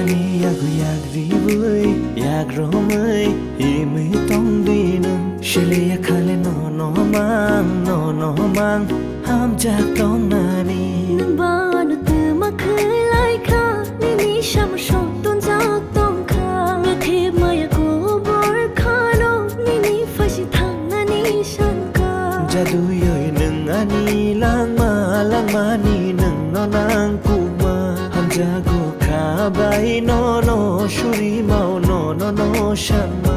Ani yagu yagribui yagromai imi tongdinum Shiliya khale no mang ham jak tong nani Nang ba nu tu ma khơi lai kha ni ni sham shom ton jak tong kha me the maya ko bor kha no ni ni fashi thang na ni shan ka Jadu yoi nung ani lang ma ni nung no nang kuma ham jago kha bai no shuri mau no shan ma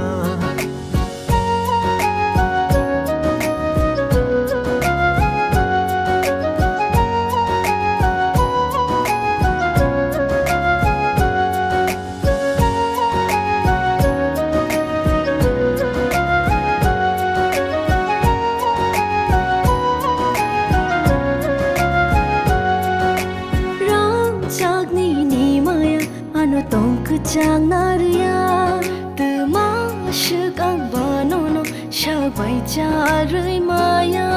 tong ku chang naria từ ma sư cang ba no sha bai cha rơi maya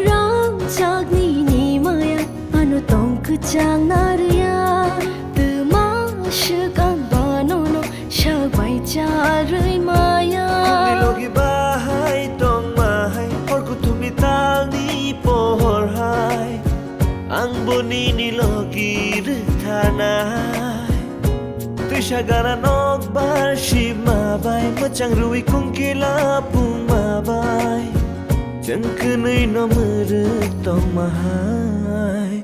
ram chak ni maya ano tong ku chang naria từ ma sư cang ba no sha bai cha rơi maya logi bahai tong mahai or kutumi tal ni pohor hai ang boni ni logi rthanai tisha gara nok bar shima bai machang rui kung kila pung ma bai chang kunai no mur tong mahai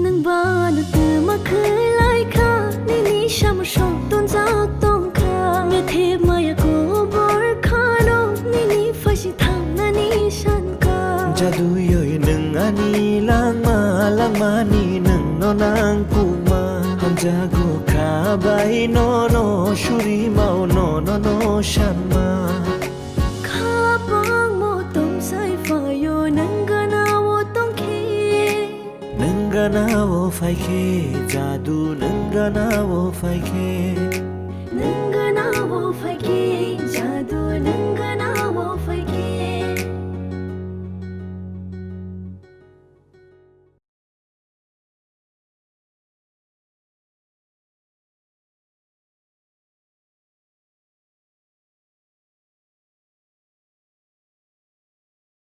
nang ba nu tu ma khơi lai kha ni ni sham shom ton jak tong kha me the maya ko bor kha no ni ni fashi thang na ni shan ka Jadu yoi nung ani lang ma ni nung no nang kuma ham jago kha bai no shuri mau no shan ma kha bang mo tom sai fa yo nang ga na wo tong ke nung ga na wo phai ke jadu nung ga na wo phai ke